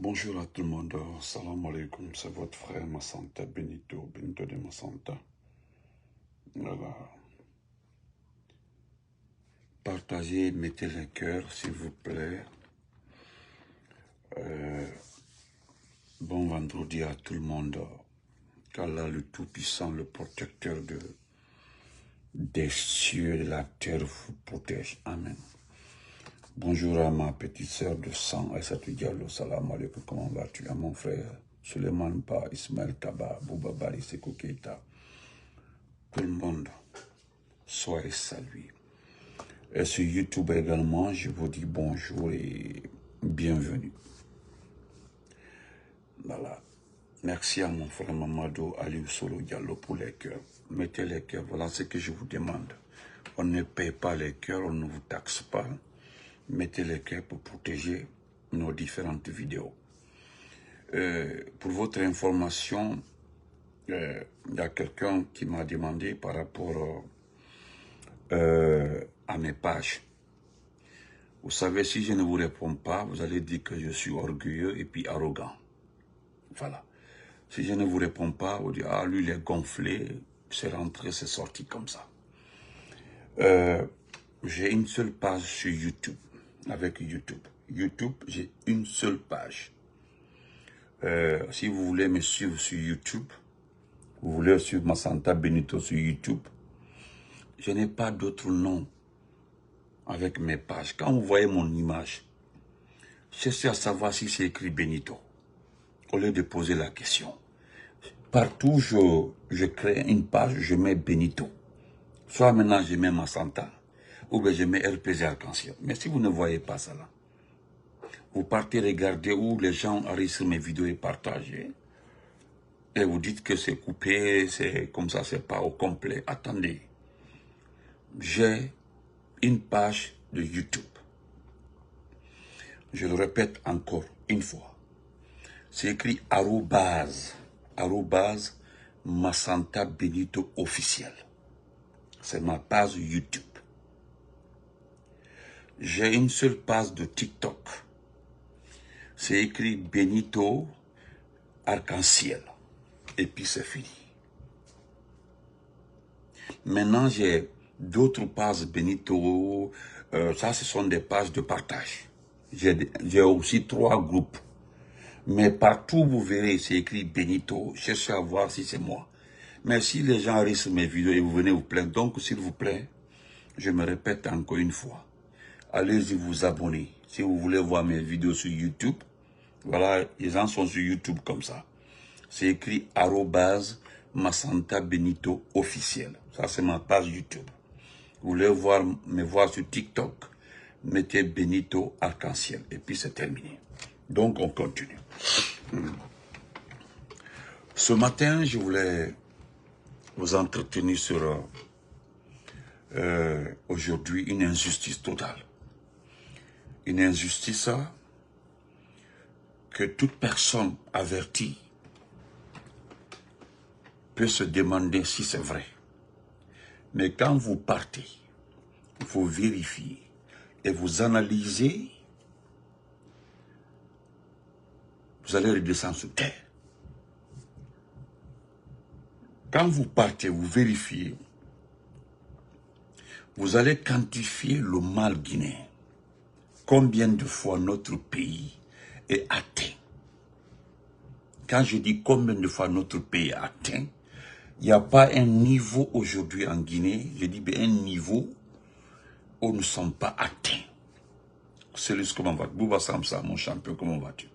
Bonjour à tout le monde, salam alaikum, c'est votre frère Massanta Benito, Benito de Massanta. Voilà. Partagez, mettez les cœurs s'il vous plaît. Bon vendredi à tout le monde. Qu'Allah le Tout-Puissant, le protecteur des cieux et de la terre vous protège. Amen. Bonjour à ma petite sœur de sang, Aïssatou Diallo, salam alaikum, comment vas-tu? À mon frère Suleiman Ba, Ismaël Kaba, Bouba Bari, Sekou Keita. Tout le monde, soyez salués. Et sur YouTube également, je vous dis bonjour et bienvenue. Voilà. Merci à mon frère Mamadou Aliou Solo Diallo pour les cœurs. Mettez les cœurs, voilà ce que je vous demande. On ne paye pas les cœurs, on ne vous taxe pas. Mettez les cœurs pour protéger nos différentes vidéos. Pour votre information, il y a quelqu'un qui m'a demandé par rapport à mes pages. Vous savez, si je ne vous réponds pas, vous allez dire que je suis orgueilleux et puis arrogant. Voilà. Si je ne vous réponds pas, vous dites, ah, lui, il est gonflé, c'est rentré, c'est sorti comme ça. J'ai une seule page sur YouTube, avec YouTube. YouTube, j'ai une seule page. Si vous voulez me suivre sur YouTube, vous voulez suivre Massanta Benito sur YouTube, je n'ai pas d'autre nom avec mes pages. Quand vous voyez mon image, cherchez à savoir si c'est écrit Benito, au lieu de poser la question. Partout je crée une page, je mets Benito. Soit maintenant je mets Massanta, ou bien je mets RPG Arc-en-Ciel. Mais si vous ne voyez pas ça là, vous partez regarder où les gens arrivent sur mes vidéos et partagent. Et vous dites que c'est coupé, c'est comme ça, c'est pas au complet. Attendez, j'ai une page de YouTube. Je le répète encore une fois. C'est écrit arrobase Massanta Benito officiel. C'est ma page YouTube. J'ai une seule page de TikTok. C'est écrit Benito Arc-en-Ciel. Et puis c'est fini. Maintenant, j'ai d'autres pages Benito. Ça, ce sont des pages de partage. J'ai aussi 3 groupes. Mais partout, vous verrez, c'est écrit Benito. Cherchez à voir si c'est moi. Mais si les gens arrivent sur mes vidéos et vous venez vous plaindre, donc s'il vous plaît, je me répète encore une fois, allez-y vous abonner. Si vous voulez voir mes vidéos sur YouTube, voilà, les gens sont sur YouTube comme ça. C'est écrit arrobase Massanta Benito officiel. Ça, c'est ma page YouTube. Vous voulez me voir sur TikTok, mettez Benito Arc-en-Ciel. Et puis c'est terminé. Donc on continue. Ce matin, je voulais vous entretenir sur aujourd'hui une injustice totale. Une injustice que toute personne avertie peut se demander si c'est vrai. Mais quand vous partez, vous vérifiez et vous analysez, vous allez redescendre sur terre. Quand vous partez, vous vérifiez, vous allez quantifier le mal guinéen. Combien de fois notre pays est atteint? Quand je dis combien de fois notre pays est atteint, il n'y a pas un niveau aujourd'hui en Guinée, je dis bien un niveau où nous ne sommes pas atteints. Célus, comment vas-tu? Bouba Samsa, mon champion, comment vas-tu?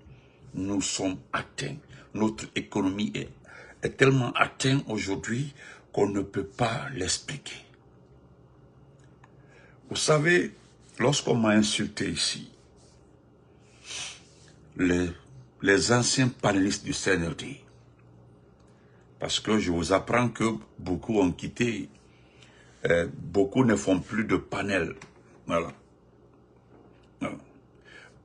Nous sommes atteints. Notre économie est tellement atteinte aujourd'hui qu'on ne peut pas l'expliquer. Vous savez, lorsqu'on m'a insulté ici, les anciens panélistes du CNRD, parce que je vous apprends que beaucoup ont quitté, beaucoup ne font plus de panel. Voilà. Non.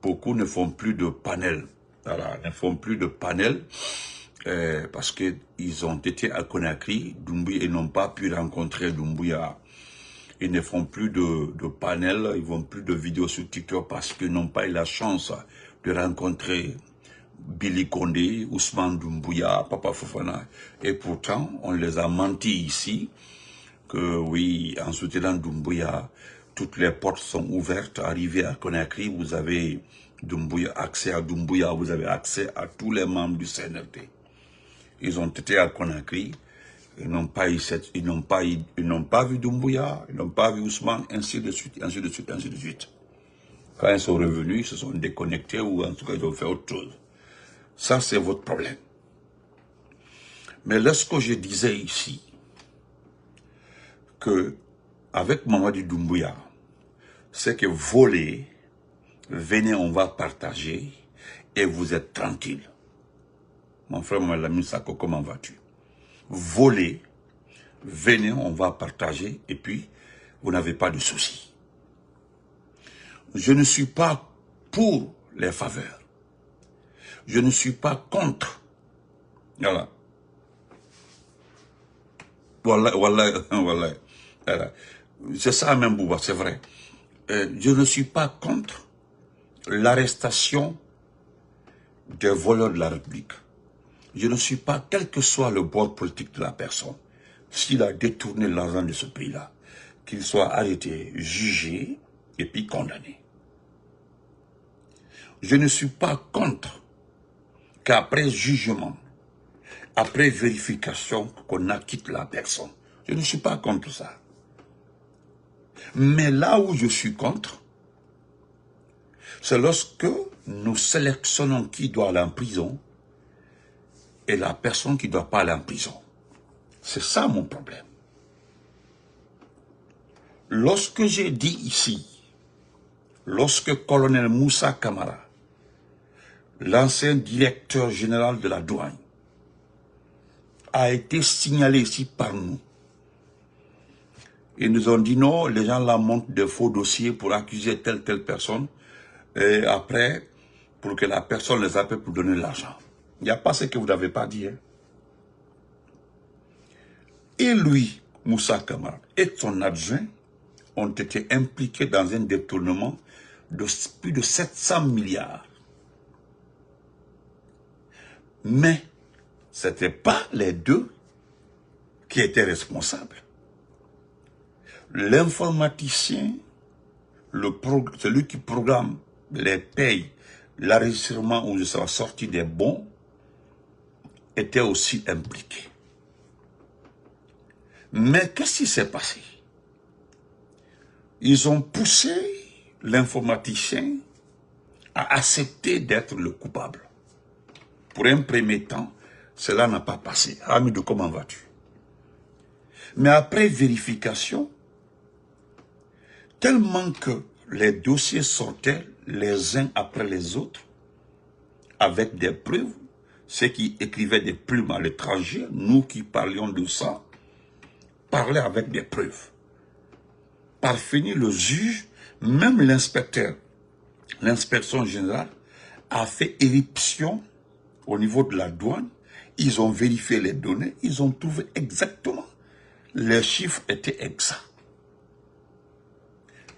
Beaucoup ne font plus de panel. Voilà, ne font plus de panel parce qu'ils ont été à Conakry, Doumbouya, et n'ont pas pu rencontrer Doumbouya. Ils ne font plus de panel, ils ne font plus de vidéos sur TikTok parce qu'ils n'ont pas eu la chance de rencontrer Billy Condé, Ousmane Doumbouya, Papa Fofana. Et pourtant, on les a menti ici que oui, en soutenant Doumbouya, toutes les portes sont ouvertes. Arrivé à Conakry, vous avez accès à Doumbouya, vous avez accès à tous les membres du CNRD. Ils ont été à Conakry, ils n'ont pas vu Doumbouya, ils n'ont pas vu Ousmane, ainsi de suite, ainsi de suite, ainsi de suite. Quand ils sont revenus, ils se sont déconnectés ou en tout cas ils ont fait autre chose. Ça, c'est votre problème. Mais lorsque je disais ici que avec Mamadou Doumbouya, c'est que voler, venez, on va partager et vous êtes tranquille. Mon frère Malami Sako, comment vas-tu? Voler, venez, on va partager et puis vous n'avez pas de soucis. Je ne suis pas pour les faveurs. Je ne suis pas contre. Voilà. Voilà. C'est ça même, Bouba, c'est vrai. Je ne suis pas contre l'arrestation des voleurs de la République. Je ne suis pas, quel que soit le bord politique de la personne, s'il a détourné l'argent de ce pays-là, qu'il soit arrêté, jugé et puis condamné. Je ne suis pas contre qu'après jugement, après vérification, qu'on acquitte la personne. Je ne suis pas contre ça. Mais là où je suis contre, c'est lorsque nous sélectionnons qui doit aller en prison et la personne qui ne doit pas aller en prison. C'est ça mon problème. Lorsque j'ai dit ici, lorsque colonel Moussa Camara, l'ancien directeur général de la douane, a été signalé ici par nous, ils nous ont dit non, les gens là montent de faux dossiers pour accuser telle personne, et après, pour que la personne les appelle pour donner l'argent. Il n'y a pas ce que vous n'avez pas dit. Hein. Et lui, Moussa Camara, et son adjoint ont été impliqués dans un détournement de plus de 700 milliards. Mais ce n'était pas les deux qui étaient responsables. L'informaticien, celui qui programme les payes, l'enregistrement où je serai sorti des bons, était aussi impliqué. Mais qu'est-ce qui s'est passé? Ils ont poussé l'informaticien à accepter d'être le coupable. Pour un premier temps, cela n'a pas passé. Hamidou, comment vas-tu? Mais après vérification, tellement que les dossiers sortaient les uns après les autres, avec des preuves, ceux qui écrivaient des plumes à l'étranger, nous qui parlions de ça, parlaient avec des preuves. Par finir, le juge, même l'inspecteur, l'inspection générale, a fait éruption au niveau de la douane. Ils ont vérifié les données, ils ont trouvé exactement. Les chiffres étaient exacts.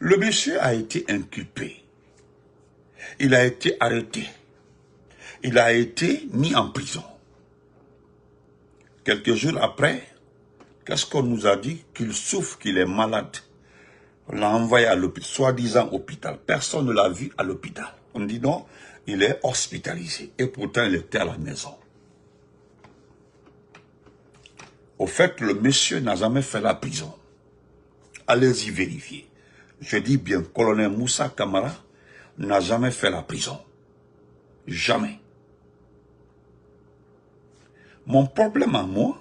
Le monsieur a été inculpé. Il a été arrêté. Il a été mis en prison. Quelques jours après, qu'est-ce qu'on nous a dit? Qu'il souffre, qu'il est malade. On l'a envoyé à l'hôpital, soi-disant hôpital. Personne ne l'a vu à l'hôpital. On dit non, il est hospitalisé. Et pourtant, il était à la maison. Au fait, le monsieur n'a jamais fait la prison. Allez-y vérifier. Je dis bien, colonel Moussa Camara n'a jamais fait la prison. Jamais. Mon problème à moi,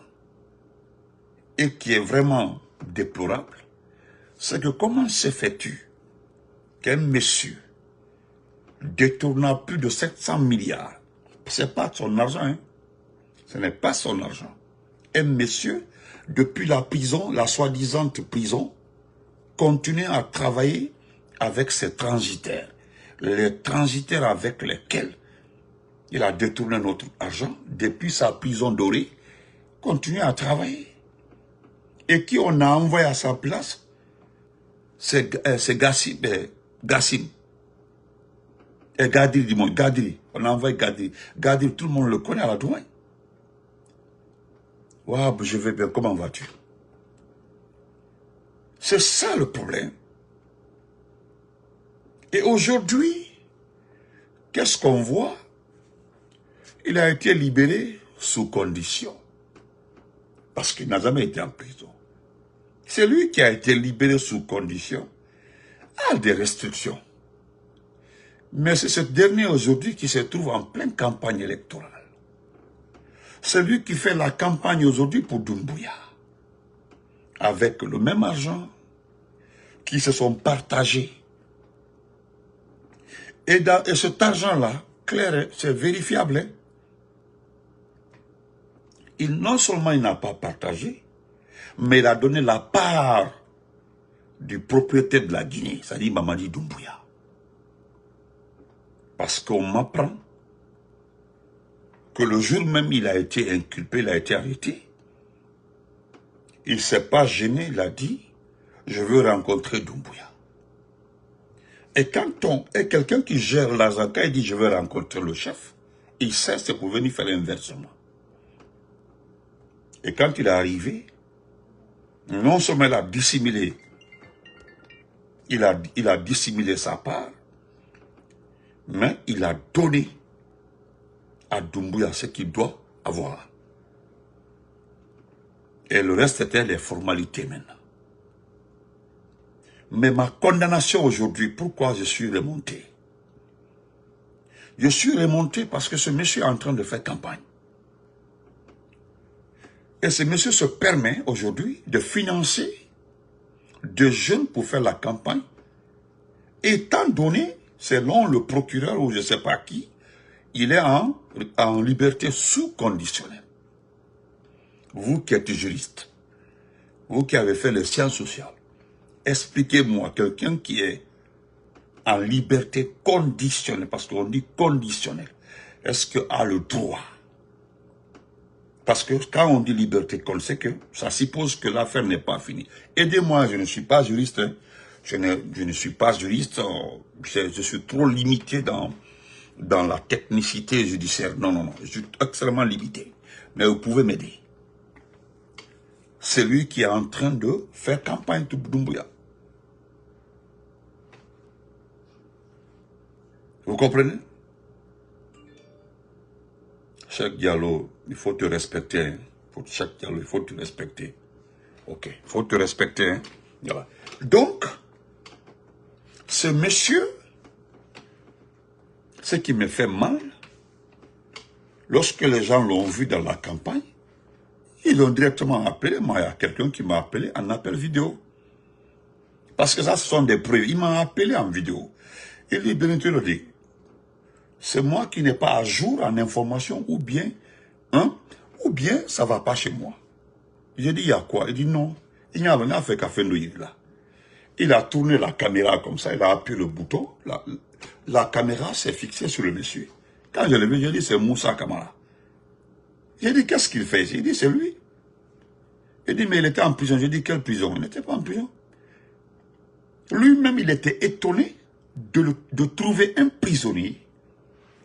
et qui est vraiment déplorable, c'est que comment se fait-tu qu'un monsieur détournant plus de 700 milliards, ce n'est pas son argent, hein? Ce n'est pas son argent. Un monsieur, depuis la prison, la soi-disant prison, continue à travailler avec ses transitaires. Les transitaires avec lesquels il a détourné notre argent, depuis sa prison dorée, continue à travailler. Et qui on a envoyé à sa place, c'est Gassim. Et Gadri, dis-moi, Gadri, on a envoyé Gadri. Gadri, tout le monde le connaît à la douane. Waouh, je vais bien, comment vas-tu? C'est ça le problème. Et aujourd'hui, qu'est-ce qu'on voit? Il a été libéré sous condition. Parce qu'il n'a jamais été en prison. C'est lui qui a été libéré sous condition. A des restrictions. Mais c'est ce dernier aujourd'hui qui se trouve en pleine campagne électorale. C'est lui qui fait la campagne aujourd'hui pour Doumbouya. Avec le même argent qui se sont partagés. Et cet argent-là, clair, c'est vérifiable. Hein? Non seulement il n'a pas partagé, mais il a donné la part du propriétaire de la Guinée, c'est-à-dire Mamadi Doumbouya. Parce qu'on m'apprend que le jour même il a été inculpé, il a été arrêté. Il ne s'est pas gêné, il a dit, je veux rencontrer Doumbouya. Et quand on est quelqu'un qui gère l'argent, quand il dit je veux rencontrer le chef, il sait c'est pour venir faire l'inversement. Et quand il est arrivé, non seulement il a dissimulé, il a dissimulé sa part, mais il a donné à Doumbouya ce qu'il doit avoir. Et le reste était les formalités maintenant. Mais ma condamnation aujourd'hui, pourquoi je suis remonté? Je suis remonté parce que ce monsieur est en train de faire campagne. Et ce monsieur se permet aujourd'hui de financer des jeunes pour faire la campagne, étant donné, selon le procureur ou je ne sais pas qui, il est en liberté sous conditionnelle. Vous qui êtes juriste, vous qui avez fait les sciences sociales, expliquez-moi, quelqu'un qui est en liberté conditionnelle, parce qu'on dit conditionnelle, est-ce qu'il a le droit? Parce que quand on dit liberté conditionnelle, c'est que ça suppose que l'affaire n'est pas finie. Aidez-moi, je ne suis pas juriste, hein. Je ne suis pas juriste, je suis trop limité dans la technicité judiciaire. Non, non, non, je suis extrêmement limité. Mais vous pouvez m'aider. C'est lui qui est en train de faire campagne pour Doumbouya. Vous comprenez? Cheikh Diallo, il faut te respecter. Hein. Cheikh Diallo, il faut te respecter. Ok, il faut te respecter. Hein. Voilà. Donc, ce monsieur, ce qui me fait mal, lorsque les gens l'ont vu dans la campagne, ils l'ont directement appelé. Moi, il y a quelqu'un qui m'a appelé en appel vidéo. Parce que ça, ce sont des preuves. Il m'a appelé en vidéo. Il dit, Benito dit, c'est moi qui n'ai pas à jour en information, ou bien ça ne va pas chez moi. J'ai dit, il y a quoi? Il dit, non, il n'y a rien fait qu'à faire là. Il a tourné la caméra comme ça, il a appuyé le bouton, la caméra s'est fixée sur le monsieur. Quand je l'ai vu, j'ai dit, c'est Moussa Kamara. J'ai dit, qu'est-ce qu'il fait? J'ai dit, c'est lui. Il dit, mais il était en prison. J'ai dit, quelle prison? Il n'était pas en prison. Lui-même, il était étonné de trouver un prisonnier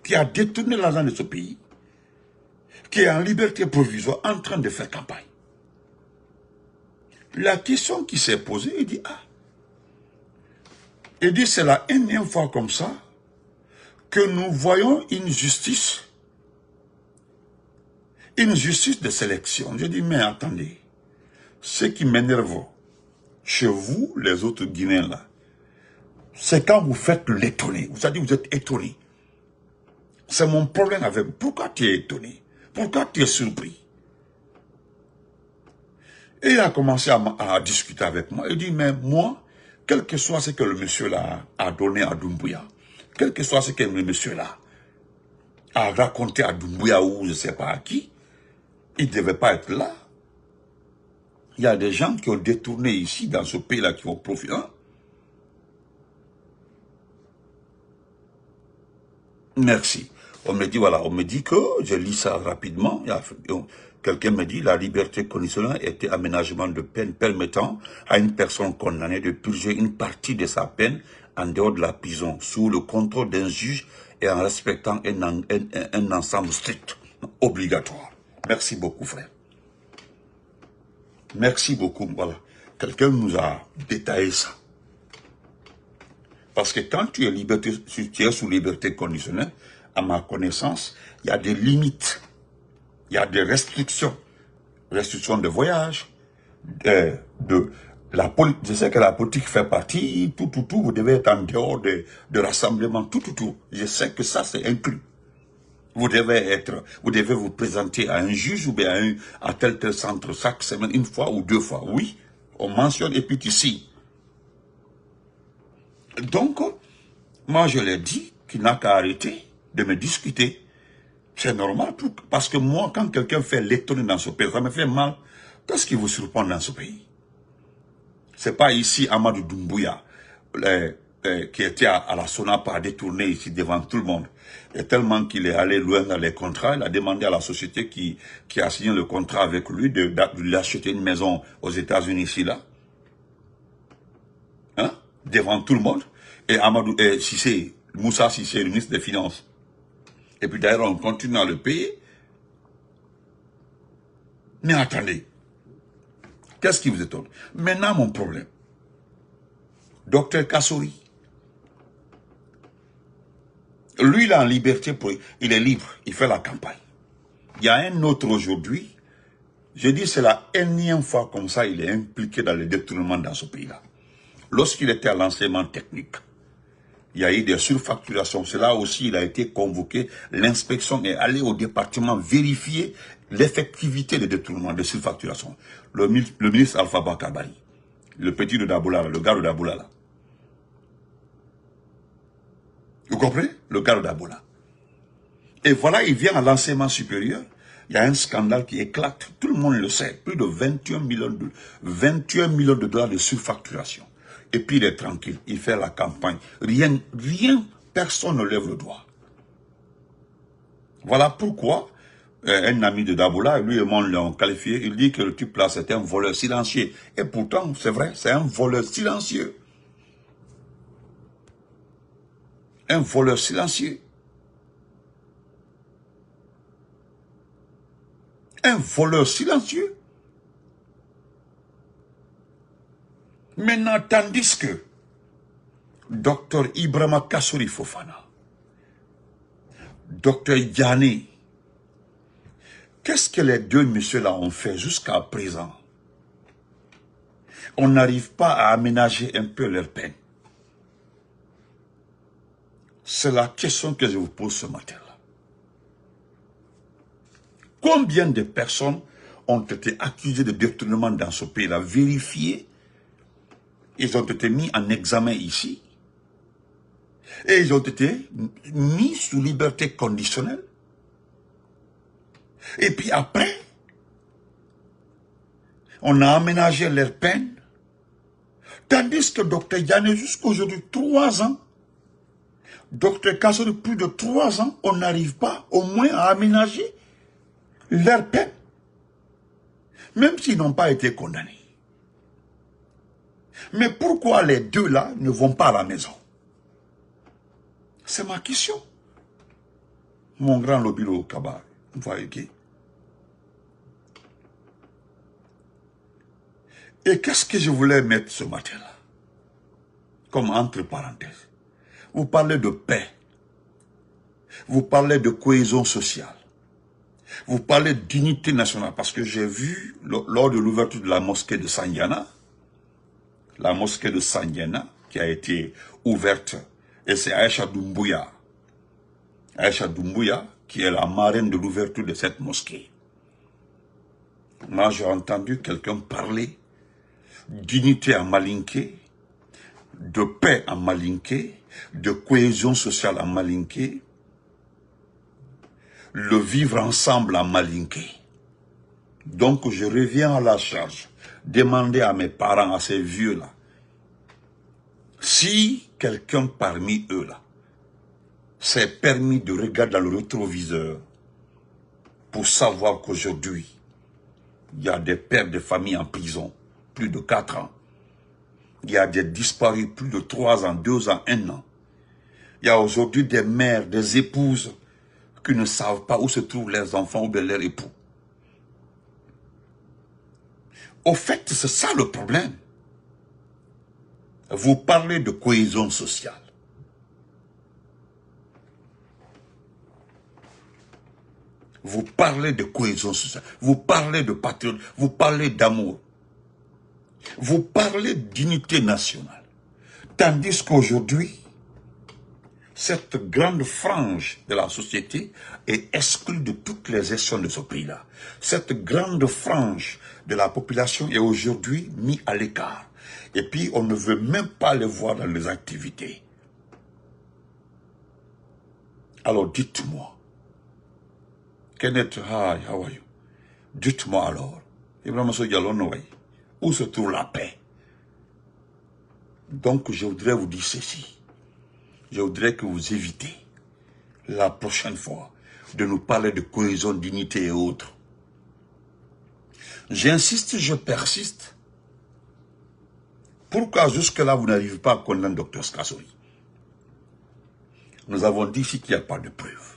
qui a détourné l'argent de ce pays, qui est en liberté provisoire, en train de faire campagne. La question qui s'est posée, il dit, il dit, c'est la énième fois comme ça que nous voyons une justice de sélection. Je dis, mais attendez, ce qui m'énerve chez vous, les autres Guinéens là, c'est quand vous faites l'étonné. Vous savez, vous êtes étonné. C'est mon problème avec vous. Pourquoi tu es étonné? Pourquoi tu es surpris? Et il a commencé à discuter avec moi. Il dit, mais moi, quel que soit ce que le monsieur là a donné à Doumbouya, quel que soit ce que le monsieur là a raconté à Doumbouya ou je ne sais pas à qui, il ne devait pas être là. Il y a des gens qui ont détourné ici, dans ce pays-là, qui vont profiter. Hein? Merci. On me dit, voilà, on me dit que, je lis ça rapidement, quelqu'un me dit, la liberté conditionnelle était aménagement de peine permettant à une personne condamnée de purger une partie de sa peine en dehors de la prison, sous le contrôle d'un juge et en respectant un ensemble strict, obligatoire. Merci beaucoup, frère. Merci beaucoup, voilà. Quelqu'un nous a détaillé ça. Parce que quand tu es sous liberté conditionnelle, à ma connaissance, il y a des limites, il y a des restrictions. Restrictions de voyage, je sais que la politique fait partie, tout, vous devez être en dehors de rassemblements, tout. Je sais que ça, c'est inclus. Vous devez vous présenter à un juge ou bien à tel centre chaque semaine, une fois ou deux fois. Oui, on mentionne et puis tu signes. Donc, moi je l'ai dit qu'il n'a qu'à arrêter de me discuter. C'est normal, parce que moi, quand quelqu'un fait l'étonner dans ce pays, ça me fait mal. Qu'est-ce qui vous surprend dans ce pays? C'est pas ici Amadou Doumbouya, qui était à la SONAP à détourner ici devant tout le monde. Et tellement qu'il est allé loin dans les contrats, il a demandé à la société qui a signé le contrat avec lui de lui acheter une maison aux États-Unis ici, là. Hein? Devant tout le monde. Et Amadou Cissé, Moussa Cissé, le ministre des Finances. Et puis d'ailleurs, on continue à le payer. Mais attendez. Qu'est-ce qui vous étonne? Maintenant, mon problème. Docteur Kassouri. Lui, il est en liberté, il est libre, il fait la campagne. Il y a un autre aujourd'hui, je dis c'est la énième fois comme ça, il est impliqué dans le détournement dans ce pays-là. Lorsqu'il était à l'enseignement technique, il y a eu des surfacturations. C'est là aussi il a été convoqué. L'inspection est allée au département vérifier l'effectivité des détournements, des surfacturations. Le ministre Alpha Bakabari, le petit de Daboula, le gars de Daboula là. Vous comprenez? Le gars de Daboula. Et voilà, il vient à l'enseignement supérieur. Il y a un scandale qui éclate. Tout le monde le sait. Plus de 21 millions de dollars de surfacturation. Et puis il est tranquille. Il fait la campagne. Rien, personne ne lève le doigt. Voilà pourquoi un ami de Daboula, lui et moi l'ont qualifié. Il dit que le type là, c'est un voleur silencieux. Et pourtant, c'est vrai, c'est un voleur silencieux. Un voleur silencieux. Un voleur silencieux. Maintenant, tandis que Dr Ibrahima Kassouri Fofana, Dr Diané, qu'est-ce que les deux messieurs-là ont fait jusqu'à présent? On n'arrive pas à aménager un peu leur peine. C'est la question que je vous pose ce matin-là. Combien de personnes ont été accusées de détournement dans ce pays-là? Vérifiées. Ils ont été mis en examen ici. Et ils ont été mis sous liberté conditionnelle. Et puis après, on a aménagé leur peine. Tandis que Dr Diané, jusqu'aujourd'hui, 3 ans, Dr Kassouri, plus de 3 ans, on n'arrive pas au moins à aménager leur peine. Même s'ils n'ont pas été condamnés. Mais pourquoi les deux là ne vont pas à la maison? C'est ma question. Mon grand Lobilo Kaba, vous voyez qui? Et qu'est-ce que je voulais mettre ce matin-là? Comme entre parenthèses. Vous parlez de paix. Vous parlez de cohésion sociale. Vous parlez d'unité nationale. Parce que j'ai vu, lors de l'ouverture de la mosquée de Sandiana, la mosquée de Sandiana, qui a été ouverte, et c'est Aïcha Doumbouya. Aïcha Doumbouya, qui est la marraine de l'ouverture de cette mosquée. Moi, j'ai entendu quelqu'un parler d'unité en Malinké, de paix en Malinké, de cohésion sociale en Malinké, le vivre ensemble en Malinké. Donc, je reviens à la charge. Demandez à mes parents, à ces vieux-là, si quelqu'un parmi eux-là s'est permis de regarder dans le rétroviseur pour savoir qu'aujourd'hui, il y a des pères de famille en prison, plus de 4 ans. Il y a des disparus plus de 3 ans, 2 ans, 1 an. Il y a aujourd'hui des mères, des épouses qui ne savent pas où se trouvent leurs enfants ou bien leurs époux. Au fait, c'est ça le problème. Vous parlez de cohésion sociale. Vous parlez de cohésion sociale. Vous parlez de patriotisme. Vous parlez d'amour. Vous parlez d'unité nationale. Tandis qu'aujourd'hui, cette grande frange de la société est exclue de toutes les gestions de ce pays-là. Cette grande frange de la population est aujourd'hui mise à l'écart. Et puis, on ne veut même pas les voir dans les activités. Alors, dites-moi, Kenneth, hi, how are you? Dites-moi alors, Ibrahim Diallo, où se trouve la paix? Donc, je voudrais vous dire ceci. Je voudrais que vous évitez, la prochaine fois, de nous parler de cohésion, dignité et autres. J'insiste, je persiste. Pourquoi jusque-là, vous n'arrivez pas à condamner le Dr Skassori? Nous avons dit ici qu'il n'y a pas de preuves.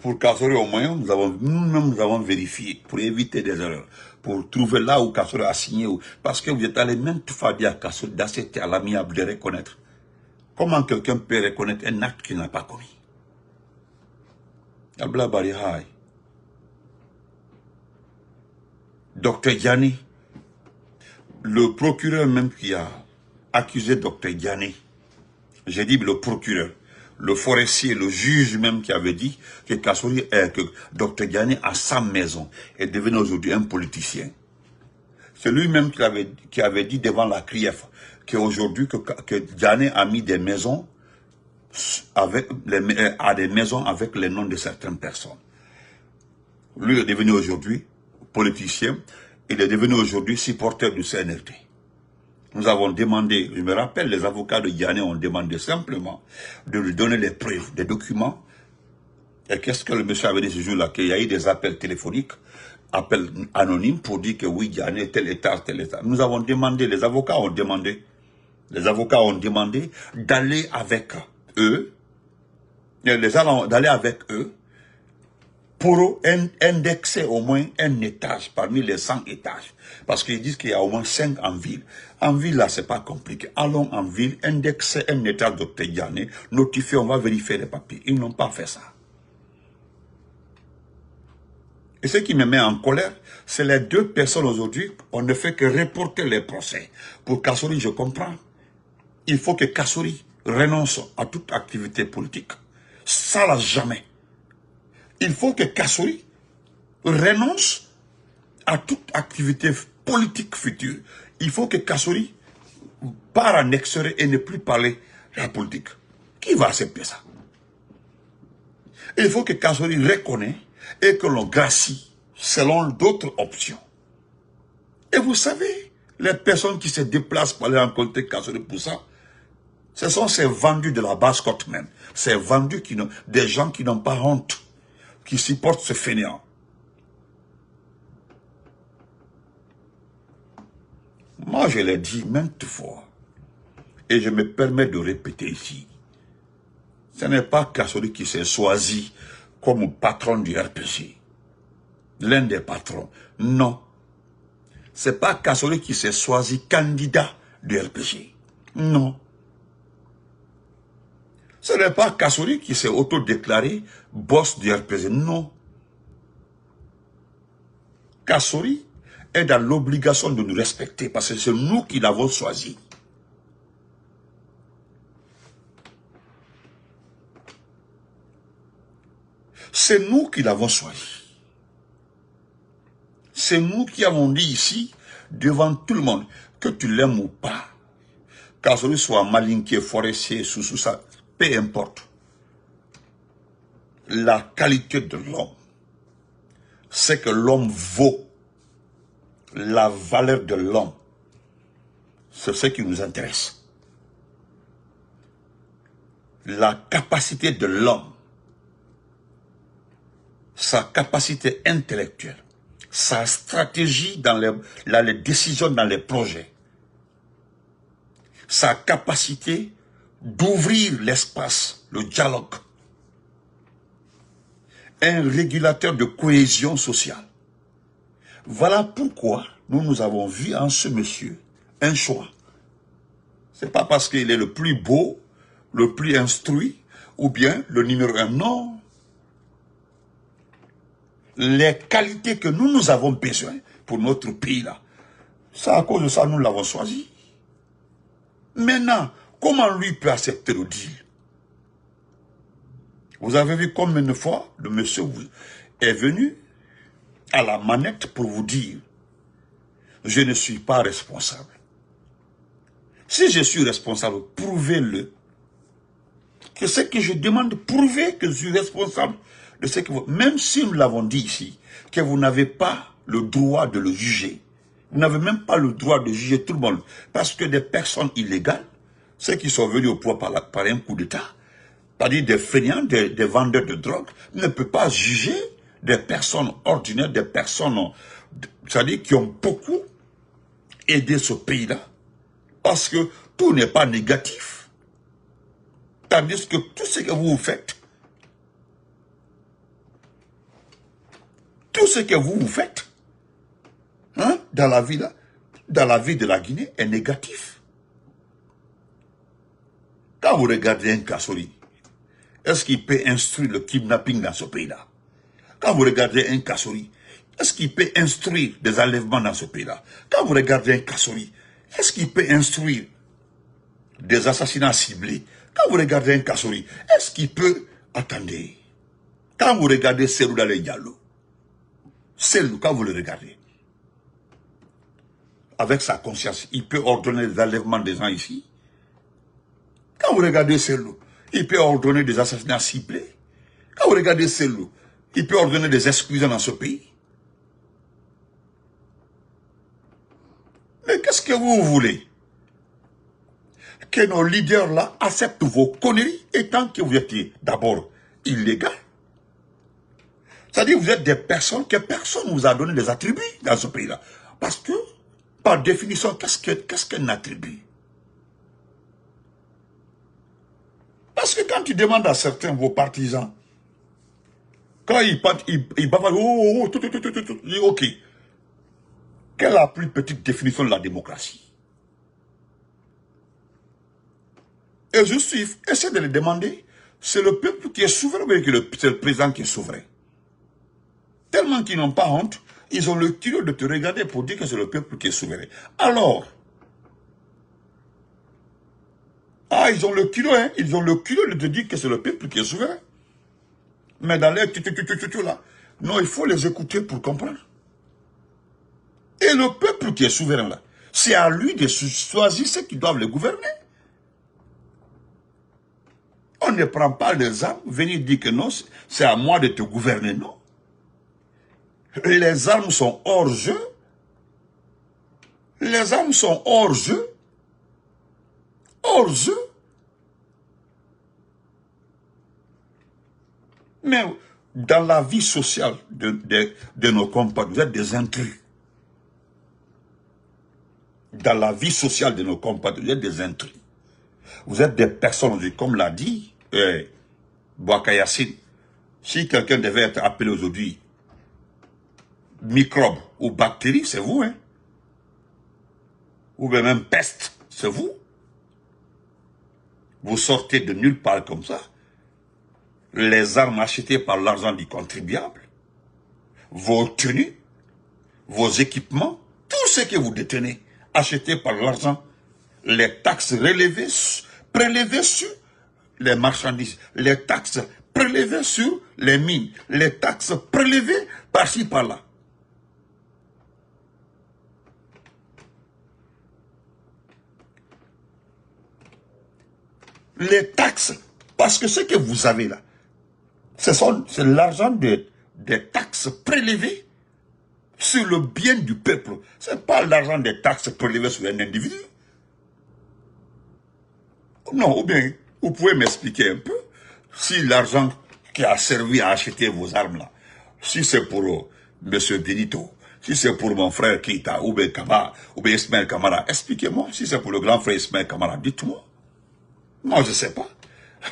Pour Kassori, au moins, nous-mêmes, nous avons vérifié pour éviter des erreurs, pour trouver là où Kassori a signé. Parce que vous êtes allé même tout faire dire à Kassori d'accepter à l'amiable de reconnaître. Comment quelqu'un peut reconnaître un acte qu'il n'a pas commis? Abla Barihai. Dr Diané, le procureur même qui a accusé Dr Diané, j'ai dit le procureur, le forestier, le juge même qui avait dit que que Dr Diané à sa maison est devenu aujourd'hui un politicien. C'est lui-même qui avait dit devant la CRIEF qu'aujourd'hui que Diané a mis des maisons à des maisons avec les noms de certaines personnes. Lui est devenu aujourd'hui politicien, il est devenu aujourd'hui supporter du CNRD. Nous avons demandé, je me rappelle, les avocats de Diané ont demandé simplement de lui donner les preuves, des documents. Et qu'est-ce que le monsieur avait dit ce jour-là? Qu'il y a eu des appels téléphoniques, appels anonymes pour dire que oui, Diané, tel état, tel état. Nous avons demandé, les avocats ont demandé d'aller avec eux, d'aller avec eux, pour indexer au moins un étage parmi les 100 étages. Parce qu'ils disent qu'il y a au moins 5 en ville. En ville, là, c'est pas compliqué. Allons en ville, indexer un étage de Diané, notifier, on va vérifier les papiers. Ils n'ont pas fait ça. Et ce qui me met en colère, c'est les deux personnes aujourd'hui, on ne fait que reporter les procès. Pour Kassori, je comprends. Il faut que Kassori renonce à toute activité politique. Ça, là, jamais. Il faut que Kassori renonce à toute activité politique future. Il faut que Kassori part en extérieur et ne plus parler de la politique. Qui va accepter ça? Il faut que Kassori reconnaisse et que l'on gracie selon d'autres options. Et vous savez, les personnes qui se déplacent pour aller rencontrer Kassori pour ça, ce sont ces vendus de la basse côte même. Ces vendus des gens qui n'ont pas honte, qui supportent ce fainéant. Moi, je l'ai dit maintes fois, et je me permets de répéter ici, ce n'est pas Kassori qui s'est choisi comme patron du RPG, l'un des patrons, non. Ce n'est pas Kassori qui s'est choisi candidat du RPG, non. Ce n'est pas Kassori qui s'est autodéclaré boss du RPG, non. Kassori est dans l'obligation de nous respecter parce que c'est nous qui l'avons choisi. C'est nous qui l'avons choisi. C'est nous qui avons dit ici, devant tout le monde, que tu l'aimes ou pas, Kassori soit malinqué, forestier, sous ça, peu importe. La qualité de l'homme, c'est que l'homme vaut. La valeur de l'homme, c'est ce qui nous intéresse. La capacité de l'homme, sa capacité intellectuelle, sa stratégie dans les décisions, dans les projets, sa capacité d'ouvrir l'espace, le dialogue. Un régulateur de cohésion sociale. Voilà pourquoi nous avons vu en ce monsieur un choix. Ce n'est pas parce qu'il est le plus beau, le plus instruit, ou bien le numéro 1, non. Les qualités que nous avons besoin pour notre pays-là, c'est à cause de ça que nous l'avons choisi. Maintenant, comment lui peut accepter le deal? Vous avez vu combien de fois le monsieur est venu à la manette pour vous dire « Je ne suis pas responsable ». Si je suis responsable, prouvez-le. Que ce que je demande, prouvez que je suis responsable de ce que vous... Même si nous l'avons dit ici, que vous n'avez pas le droit de le juger. Vous n'avez même pas le droit de juger tout le monde. Parce que des personnes illégales, ceux qui sont venus au pouvoir par un coup d'État, c'est-à-dire des fainéants, des vendeurs de drogue, ne peut pas juger des personnes ordinaires, des personnes, c'est-à-dire qui ont beaucoup aidé ce pays-là. Parce que tout n'est pas négatif. Tandis que tout ce que vous faites, hein, dans la vie là, dans la vie de la Guinée est négatif. Quand vous regardez un Kassori, est-ce qu'il peut instruire le kidnapping dans ce pays-là? Quand vous regardez un Kassori, est-ce qu'il peut instruire des enlèvements dans ce pays-là? Quand vous regardez un Kassori, est-ce qu'il peut instruire des assassinats ciblés? Quand vous regardez un Kassori, est-ce qu'il peut... Attendez. Quand vous regardez Cellou Dalein Diallo, Cellou, quand vous le regardez, avec sa conscience, il peut ordonner des enlèvements des gens ici. Quand vous regardez Cellou, il peut ordonner des assassinats ciblés. Quand vous regardez Cellou, il peut ordonner des exclusions dans ce pays. Mais qu'est-ce que vous voulez? Que nos leaders là acceptent vos conneries étant que vous êtes d'abord illégal. C'est-à-dire que vous êtes des personnes que personne ne vous a donné des attributs dans ce pays-là. Parce que, par définition, qu'est-ce qu'un attribut? Parce que quand tu demandes à certains, vos partisans, quand ils bavardent, ok. Quelle est la plus petite définition de la démocratie? Et je suis, essaie de les demander, c'est le peuple qui est souverain ou c'est le président qui est souverain? Tellement qu'ils n'ont pas honte, ils ont le culot de te regarder pour dire que c'est le peuple qui est souverain. Alors, ils ont le culot, hein, ils ont le culot de te dire que c'est le peuple qui est souverain. Mais dans les là, non, il faut les écouter pour comprendre. Et le peuple qui est souverain là, c'est à lui de choisir ceux qui doivent le gouverner. On ne prend pas les armes, venir dire que non, c'est à moi de te gouverner, non. Les armes sont hors jeu. Les armes sont hors jeu. Hors jeu. Mais dans la vie sociale de nos compatriotes, vous êtes des intrus. Dans la vie sociale de nos compatriotes, vous êtes des intrus. Vous êtes des personnes, comme l'a dit Bouaka Yassine. Si quelqu'un devait être appelé aujourd'hui microbe ou bactérie, c'est vous, hein. Ou bien même peste, c'est vous. Vous sortez de nulle part comme ça. Les armes achetées par l'argent du contribuable, vos tenues, vos équipements, tout ce que vous détenez, acheté par l'argent, les taxes prélevées sur les marchandises, les taxes prélevées sur les mines, les taxes prélevées par-ci, par-là. Les taxes, parce que ce que vous avez là, c'est l'argent des taxes prélevées sur le bien du peuple. Ce n'est pas l'argent des taxes prélevées sur un individu. Non, ou bien, vous pouvez m'expliquer un peu, si l'argent qui a servi à acheter vos armes là, si c'est pour M. Benito, Si c'est pour mon frère Keïta, ou bien Kaba, ou bien Ismaël Kamara, expliquez-moi. Si c'est pour le grand frère Ismaël Kamara, dites-moi. Moi, je ne sais pas.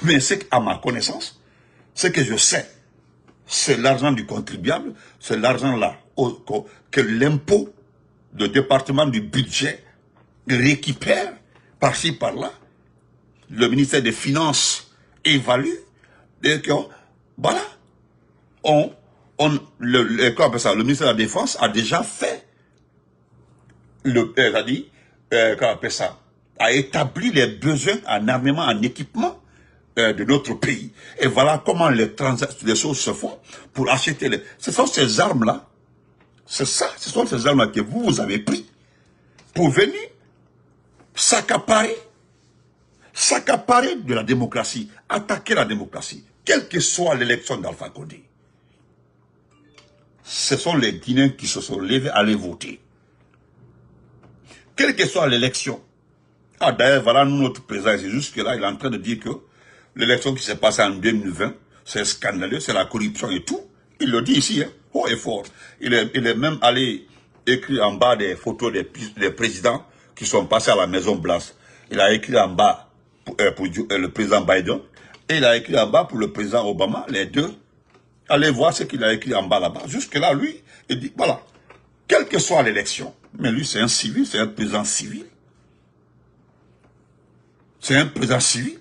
Mais c'est qu'à ma connaissance, ce que je sais, c'est l'argent du contribuable, c'est l'argent-là que l'impôt, le département du budget récupère par-ci, par-là. Le ministère des Finances évalue. Et que, voilà. Le ministère de la Défense a déjà fait, a établi les besoins en armement, en équipement de notre pays. Et voilà comment les choses se font pour acheter ce sont ces armes-là, ce sont ces armes-là que vous avez pris pour venir s'accaparer de la démocratie, attaquer la démocratie, quelle que soit l'élection d'Alpha Condé. Ce sont les Guinéens qui se sont levés à aller voter. Quelle que soit l'élection. Ah d'ailleurs, voilà notre président, jusque-là, il est en train de dire que l'élection qui s'est passée en 2020, c'est scandaleux, c'est la corruption et tout. Il le dit ici, hein, haut et fort. Il est même allé écrire en bas des photos des présidents qui sont passés à la Maison Blanche. Il a écrit en bas pour le président Biden et il a écrit en bas pour le président Obama, les deux. Allez voir ce qu'il a écrit en bas là-bas. Jusque-là, lui, il dit, voilà, quelle que soit l'élection, mais lui c'est un civil, c'est un président civil. C'est un président civil.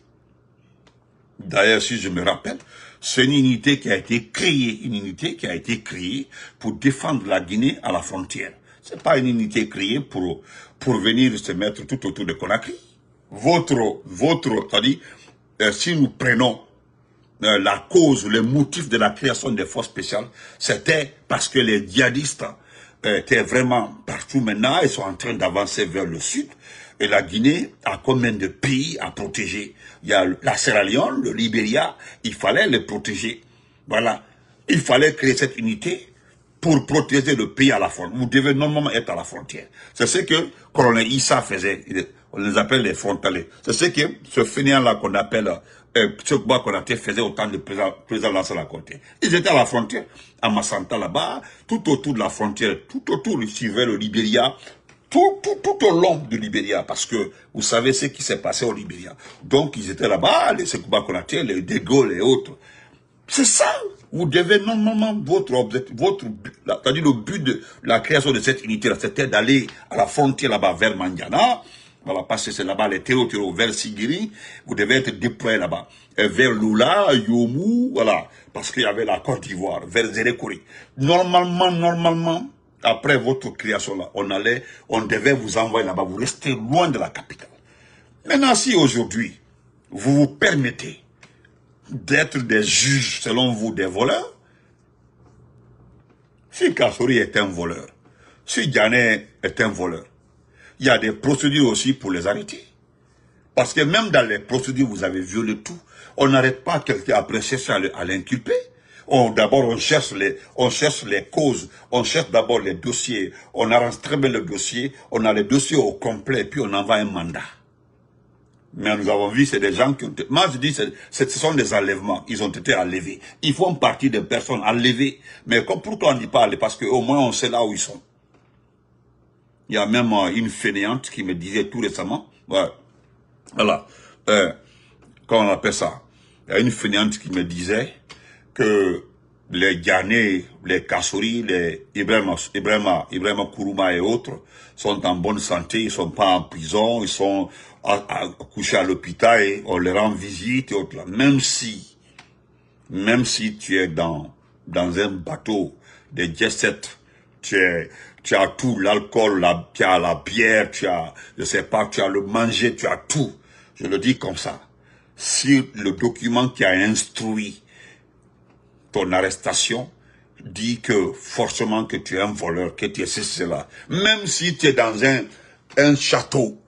D'ailleurs, si je me rappelle, c'est une unité qui a été créée, pour défendre la Guinée à la frontière. C'est pas une unité créée pour venir se mettre tout autour de Conakry. C'est-à-dire, si nous prenons la cause, le motif de la création des forces spéciales, c'était parce que les djihadistes étaient vraiment partout maintenant, ils sont en train d'avancer vers le sud. Et la Guinée a combien de pays à protéger? Il y a la Sierra Leone, le Libéria, il fallait les protéger. Voilà. Il fallait créer cette unité pour protéger le pays à la frontière. Vous devez normalement être à la frontière. C'est ce que colonel Issa faisait. On les appelle les frontaliers. C'est ce que ce fainéant-là qu'on appelle, ce qu'on a faisait au temps du président Lansana Conté. Ils étaient à la frontière, à Massanta là-bas, tout autour de la frontière, tout autour, ils suivaient le Libéria, tout au long du Libéria, parce que vous savez ce qui s'est passé au Libéria. Donc ils étaient là-bas, les Sekouba Konaté, les De Gaulle et autres. C'est ça. Vous devez normalement votre objectif, c'est-à-dire le but de la création de cette unité-là, c'était d'aller à la frontière là-bas vers Mandiana. Voilà, parce que c'est là-bas les terreaux vers Sigiri. Vous devez être déployé là-bas. Vers Lula, Yomu, voilà, parce qu'il y avait la Côte d'Ivoire, vers Zérékouri. Normalement, après votre création là, on devait vous envoyer là-bas, vous restez loin de la capitale. Maintenant, si aujourd'hui, vous vous permettez d'être des juges, selon vous, des voleurs, si Kassouri est un voleur, si Diané est un voleur, il y a des procédures aussi pour les arrêter. Parce que même dans les procédures, vous avez violé tout. On n'arrête pas quelqu'un après chercher à l'inculper. D'abord, on cherche les causes, on cherche d'abord les dossiers, on arrange très bien le dossier, on a les dossiers au complet, puis on envoie un mandat. Mais nous avons vu, c'est des gens qui ont été... Moi, je dis, ce sont des enlèvements. Ils ont été enlevés. Ils font partie des personnes enlevées. Mais pourquoi on ne dit pas enlevés? Parce qu'au moins, on sait là où ils sont. Il y a même une fainéante qui me disait tout récemment, ouais, voilà, comment on appelle ça? Il y a une fainéante qui me disait que les Ghanais, les Kassouri, les Ibrahima Kourouma et autres sont en bonne santé, ils sont pas en prison, ils sont couchés à l'hôpital et on les rend visite et autres là. Même si tu es dans un bateau de jet set, tu as tout, l'alcool, tu as la bière, tu as, je sais pas, tu as le manger, tu as tout. Je le dis comme ça. Si le document qui a instruit ton arrestation dit que forcément que tu es un voleur, que tu es cela, même si tu es dans un château,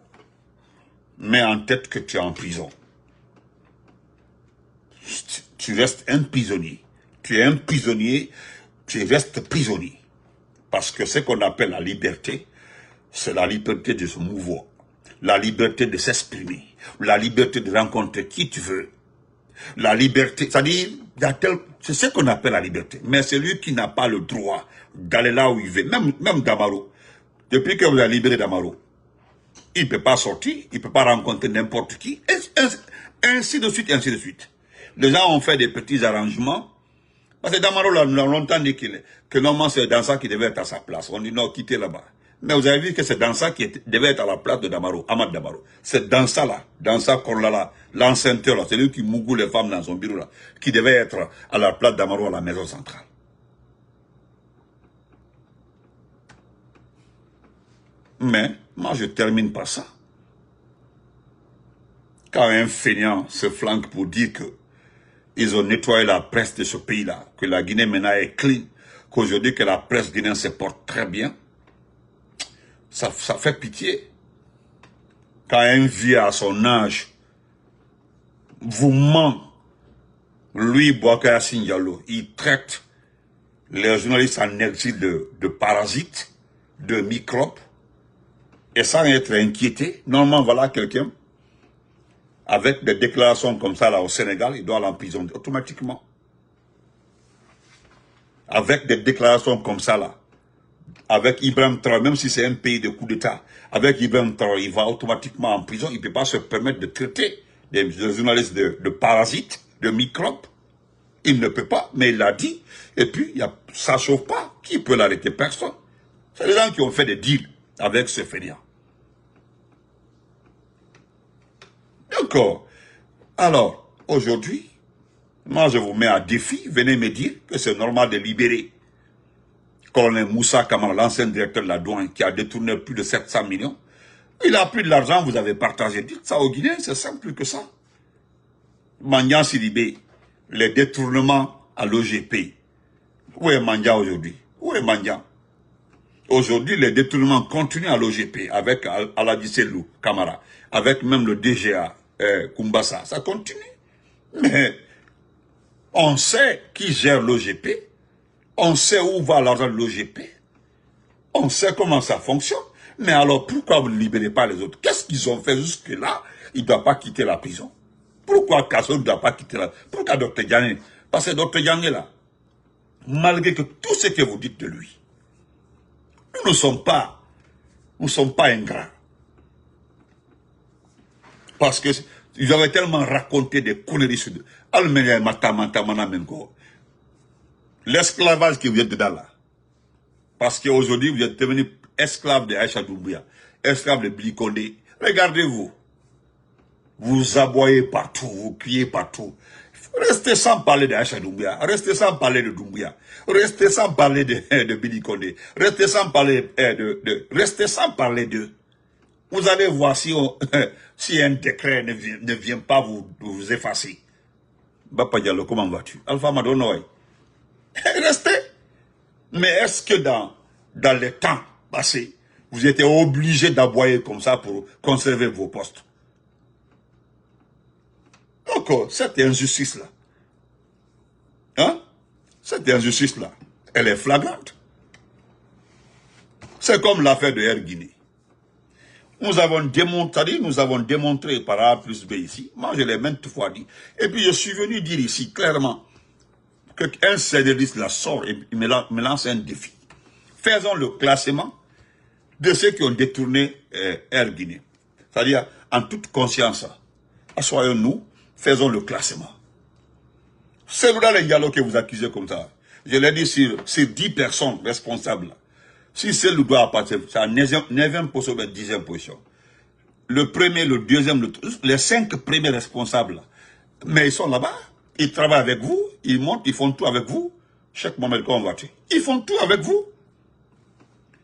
mets en tête que tu es en prison. Tu restes un prisonnier. Tu es un prisonnier, tu restes prisonnier. Parce que ce qu'on appelle la liberté, c'est la liberté de se mouvoir, la liberté de s'exprimer, la liberté de rencontrer qui tu veux. La liberté, c'est-à-dire, c'est ce qu'on appelle la liberté. Mais c'est lui qui n'a pas le droit d'aller là où il veut. Même Damaro. Depuis que vous avez libéré Damaro, il ne peut pas sortir, il ne peut pas rencontrer n'importe qui. Ainsi de suite, ainsi de suite. Les gens ont fait des petits arrangements. Parce que Damaro, là, nous avons longtemps dit que normalement c'est Dansa qui devait être à sa place. On dit non, quittez là-bas. Mais vous avez vu que c'est Dansa qui devait être à la place de Damaro, Ahmad Damaro. C'est Dansa là, Dansa Korlala, l'enceinteur là, c'est lui qui mougou les femmes dans son bureau là, qui devait être à la place de Damaro à la maison centrale. Mais, moi je termine par ça. Quand un feignant se flanque pour dire que ils ont nettoyé la presse de ce pays-là, que la Guinée maintenant est clean, qu'aujourd'hui que la presse guinéenne se porte très bien, ça fait pitié. Quand un vieux à son âge vous ment, lui, Boubacar Yacine Diallo, il traite les journalistes en exil de parasites, de microbes, et sans être inquiété. Normalement, voilà quelqu'un, avec des déclarations comme ça là au Sénégal, il doit l'emprisonner automatiquement. Avec des déclarations comme ça là, avec Ibrahim Traoré, même si c'est un pays de coup d'État, avec Ibrahim Traoré, il va automatiquement en prison. Il ne peut pas se permettre de traiter des journalistes de parasites, de microbes. Il ne peut pas, mais il l'a dit. Et puis, ça ne chauffe pas. Qui peut l'arrêter? Personne. C'est les gens qui ont fait des deals avec ce fainéant. D'accord. Alors, aujourd'hui, moi je vous mets à défi. Venez me dire que c'est normal de libérer colonel Moussa Kamara, l'ancien directeur de la douane, qui a détourné plus de 700 millions. Il a pris de l'argent, vous avez partagé. Dites ça aux Guinéens, c'est simple que ça. Mandian Sidibé, les détournements à l'OGP. Où est Mandian aujourd'hui? Où est Mandian? Aujourd'hui, les détournements continuent à l'OGP avec Aladi Selou Kamara, avec même le DGA Kumbasa. Ça continue. Mais on sait qui gère l'OGP. On sait où va l'argent de l'OGP. On sait comment ça fonctionne. Mais alors, pourquoi vous ne libérez pas les autres? Qu'est-ce qu'ils ont fait jusque-là? Ils ne doivent pas quitter la prison. Pourquoi Kasso ne doit pas quitter la prison? Pourquoi Dr Diané? Parce que Dr Diané, là, malgré que tout ce que vous dites de lui, nous ne sommes pas ingrats. Parce que ils avaient tellement raconté des conneries sur eux. L'esclavage que vous êtes dedans là. Parce qu'aujourd'hui, vous êtes devenu esclave de Aïcha Doumbouya, esclave de Blikonde. Regardez-vous. Vous aboyez partout, vous criez partout. Restez sans parler de Aïcha Doumbouya, restez sans parler de Doumbouya, restez sans parler de Blikonde, restez sans parler restez sans parler d'eux. Vous allez voir si, si un décret ne vient pas vous effacer. Bapa Diallo, comment vas-tu? Alpha Madonoy. Restez. Mais est-ce que dans les temps passés, vous étiez obligé d'aboyer comme ça pour conserver vos postes? Donc, cette injustice-là, hein? Cette injustice-là, elle est flagrante. C'est comme l'affaire de Air Guinée. Nous avons démontré par A plus B ici. Moi, je l'ai maintes fois dit. Et puis, je suis venu dire ici clairement qu'un CDListe la sort et me lance un défi. Faisons le classement de ceux qui ont détourné Air Guinée. C'est-à-dire, en toute conscience, assoyons-nous, faisons le classement. C'est là les dialogues que vous accusez comme ça. Je l'ai dit sur 10 personnes responsables. Si celle doit appartenir, c'est à 9e position, 10e position. Le premier, le deuxième, les 5 premiers responsables, mais ils sont là-bas, ils travaillent avec vous, ils montent, ils font tout avec vous. Chaque moment qu'on va tuer, ils font tout avec vous.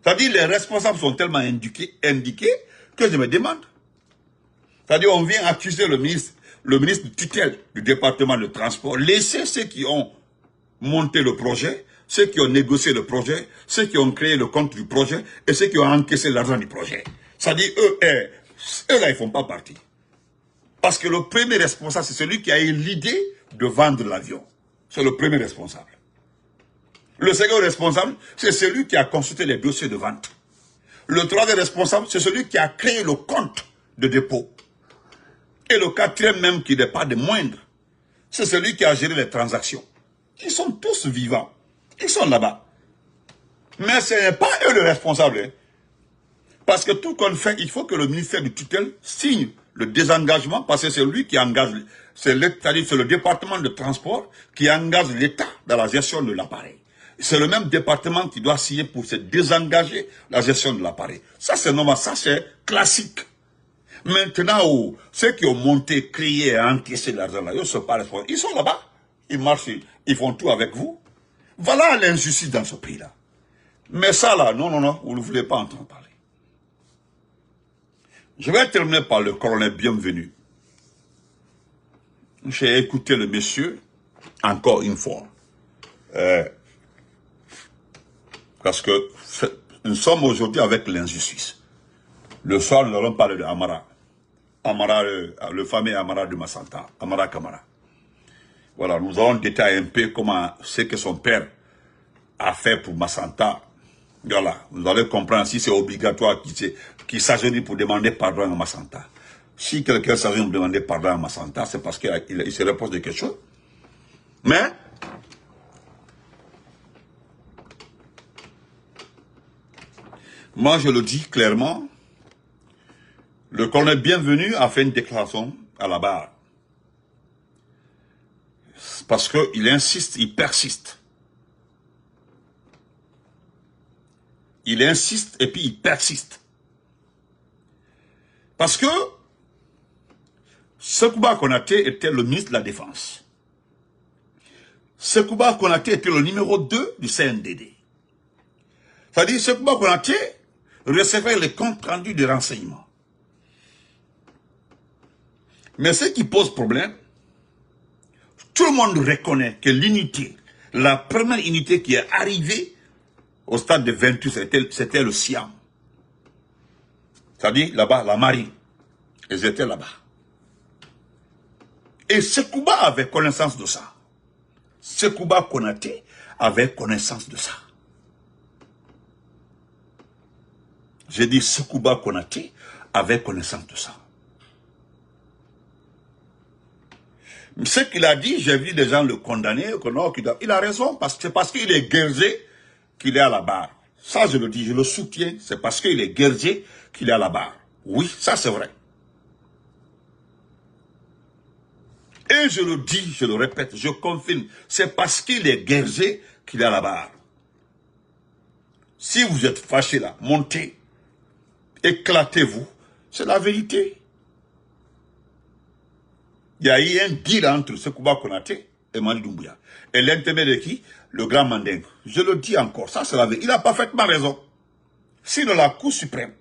C'est-à-dire les responsables sont tellement indiqués que je me demande. C'est-à-dire on vient accuser le ministre de tutelle du département de transport, laissez ceux qui ont monté le projet, ceux qui ont négocié le projet, ceux qui ont créé le compte du projet et ceux qui ont encaissé l'argent du projet. C'est-à-dire eux là, ils ne font pas partie. Parce que le premier responsable, c'est celui qui a eu l'idée de vendre l'avion. C'est le premier responsable. Le second responsable, c'est celui qui a consulté les dossiers de vente. Le troisième responsable, c'est celui qui a créé le compte de dépôt. Et le quatrième même, qui n'est pas de moindre, C'est celui qui a géré les transactions. Ils sont tous vivants. Ils sont là-bas. Mais ce n'est pas eux le responsable. Hein. Parce que tout qu'on fait, il faut que le ministère du tutelle signe le désengagement, parce que c'est lui qui engage, c'est-à-dire c'est le département de transport qui engage l'État dans la gestion de l'appareil. C'est le même département qui doit signer pour se désengager la gestion de l'appareil. Ça c'est normal, ça c'est classique. Maintenant, ceux qui ont monté, créé et encaissé l'argent là, ils ne sont pas responsables. Ils sont là-bas, ils marchent, ils font tout avec vous. Voilà l'injustice dans ce pays-là. Mais ça là, non, vous ne voulez pas entendre parler. Je vais terminer par le colonel Bienvenu. J'ai écouté le monsieur, encore une fois. Parce que nous sommes aujourd'hui avec l'injustice. Le soir, nous allons parler de Amara. Amara, le fameux Amara de Massanta. Amara Kamara. Voilà, nous allons détailler un peu comment ce que son père a fait pour Massanta. Voilà, vous allez comprendre si c'est obligatoire qu'il s'agenouille pour demander pardon à Massanta. Si quelqu'un s'agenouille pour demander pardon à Massanta, c'est parce qu'il se repose de quelque chose. Mais, moi je le dis clairement, le colonel Bienvenu a fait une déclaration à la barre. Parce qu'il insiste, il persiste. Il insiste et puis il persiste. Parce que Sekouba Konaté était le ministre de la Défense. Sekouba Konaté était le numéro 2 du CNDD. C'est-à-dire Sekouba Konaté recevait les comptes rendus de renseignements. Mais ce qui pose problème, tout le monde reconnaît que l'unité, la première unité qui est arrivée au stade de 28, c'était le Siam. C'est-à-dire, là-bas, la marine. Ils étaient là-bas. Et Sekouba avait connaissance de ça. Sekouba Konaté avait connaissance de ça. J'ai dit Sekouba Konaté avait connaissance de ça. Ce qu'il a dit, j'ai vu des gens le condamner. Il a raison, c'est parce qu'il est guerrier qu'il est à la barre. Ça, je le dis, je le soutiens. C'est parce qu'il est guerrier qu'il est à la barre. Oui, ça c'est vrai. Et je le dis, je le répète, je confirme. C'est parce qu'il est guerrier qu'il est à la barre. Si vous êtes fâché là, montez, éclatez-vous. C'est la vérité. Il y a eu un deal entre Sekouba Konaté et Mani Doumbouya. Et l'intermédiaire de qui? Le grand Mandingue. Je le dis encore, ça c'est la vérité. Il a parfaitement raison. Sinon la Cour suprême,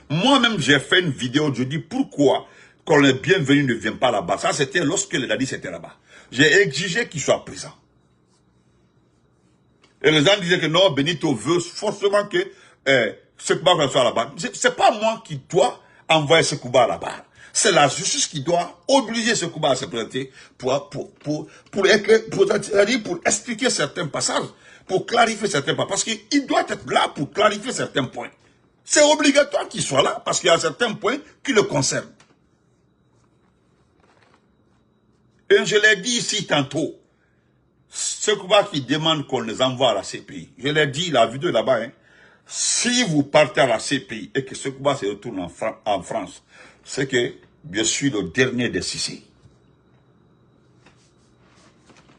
moi-même j'ai fait une vidéo, je dis pourquoi Colonel Bienvenu ne vient pas là-bas. Ça c'était lorsque le Dadi était là-bas. J'ai exigé qu'il soit présent. Et les gens disaient que non, Benito veut forcément que Sekouba soit là-bas. C'est pas moi qui dois envoyer Sekouba là-bas. C'est la justice qui doit obliger Sekouba à se présenter pour expliquer certains passages, pour clarifier certains points. Parce qu'il doit être là pour clarifier certains points. C'est obligatoire qu'il soit là parce qu'il y a certains points qui le concernent. Et je l'ai dit ici tantôt, Sekouba qui demande qu'on les envoie à la CPI. Je l'ai dit, la vidéo là-bas, hein, si vous partez à la CPI et que Sekouba se retourne en France, c'est que je suis le dernier des Sissi.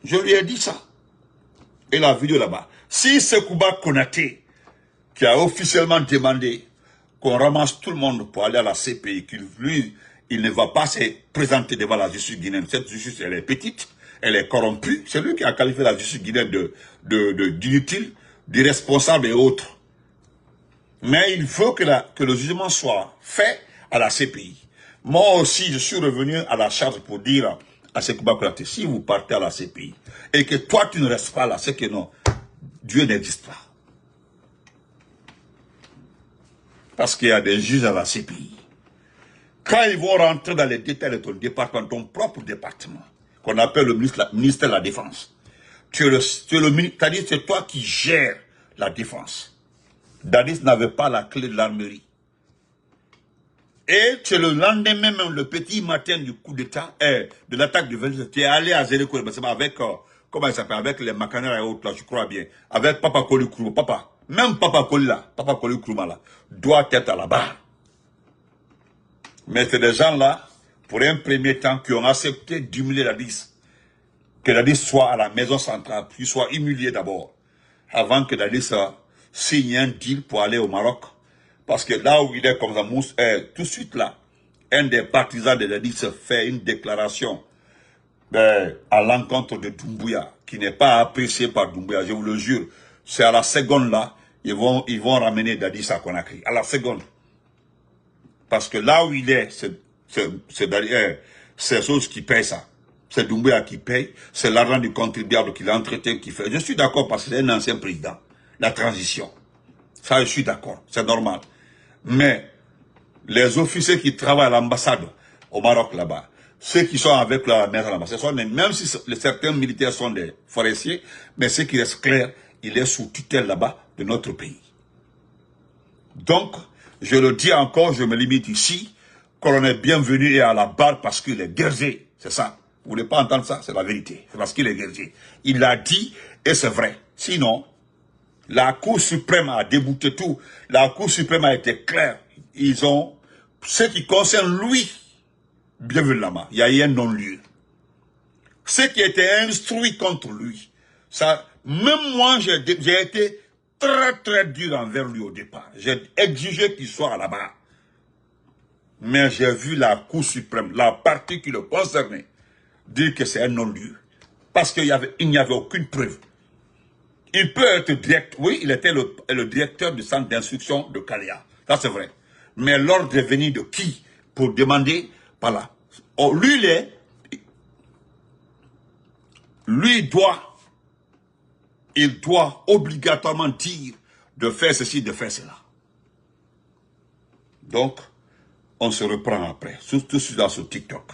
Je lui ai dit ça. Et la vidéo là-bas. Si Sekouba Konaté, qui a officiellement demandé qu'on ramasse tout le monde pour aller à la CPI, lui, il ne va pas se présenter devant la justice guinéenne. Cette justice, elle est petite, elle est corrompue. C'est lui qui a qualifié la justice guinéenne d'inutile, d'irresponsable et autres. Mais il faut que le jugement soit fait à la CPI. Moi aussi, je suis revenu à la charge pour dire à Sekouba Konaté, si vous partez à la CPI, et que toi tu ne restes pas là, c'est que non, Dieu n'existe pas. Parce qu'il y a des juges à la CPI. Quand ils vont rentrer dans les détails de ton département, ton propre département, qu'on appelle le ministère de la Défense, c'est-à-dire c'est toi qui gères la défense. Dadis n'avait pas la clé de l'armerie. Et c'est le lendemain même, le petit matin du coup d'État, de l'attaque de 27, tu es allé à Zéléko, avec, comment il s'appelle, avec les Macanera et autres, là, je crois bien, avec Papa Koli Kourouma, même Papa Koli là, Papa Koli Kourouma là, doit être à la barre. Mais c'est des gens là, pour un premier temps, qui ont accepté d'humilier la DIS. Que la DIS soit à la maison centrale, qu'il soit humilié d'abord, avant que la DIS signe un deal pour aller au Maroc. Parce que là où il est comme ça, tout de suite là, un des partisans de la DIS fait une déclaration à l'encontre de Doumbouya, qui n'est pas apprécié par Doumbouya, je vous le jure. C'est à la seconde là, ils vont ramener Dadis à Conakry. À la seconde. Parce que là où il est, c'est chose qui paye ça. C'est Doumbouya qui paye, c'est l'argent du contribuable qui l'entretient, qui fait. Je suis d'accord parce que c'est un ancien président. La transition. Ça, je suis d'accord. C'est normal. Mais les officiers qui travaillent à l'ambassade au Maroc là-bas, ceux qui sont avec la maison à l'ambassade, même si certains militaires sont des forestiers, mais ce qui reste clair, il est sous tutelle là-bas de notre pays. Donc, je le dis encore, je me limite ici, colonel bienvenu est à la barre parce qu'il est guerrier. C'est ça. Vous voulez pas entendre ça? C'est la vérité. C'est parce qu'il est guerrier. Il l'a dit et c'est vrai. Sinon, la Cour suprême a débouté tout. La Cour suprême a été claire. Ils ont, ce qui concerne lui, bienvenue là-bas, il y a eu un non-lieu. Ce qui était instruit contre lui, ça, même moi, j'ai été très dur envers lui au départ. J'ai exigé qu'il soit là-bas. Mais j'ai vu la Cour suprême, la partie qui le concernait, dire que c'est un non-lieu. Parce qu'il n'y avait aucune preuve. Il peut être direct, oui, il était le directeur du centre d'instruction de Kalia. Ça, c'est vrai. Mais l'ordre est venu de qui pour demander, voilà. Oh, lui, il doit obligatoirement dire de faire ceci, de faire cela. Donc, on se reprend après, surtout dans ce TikTok.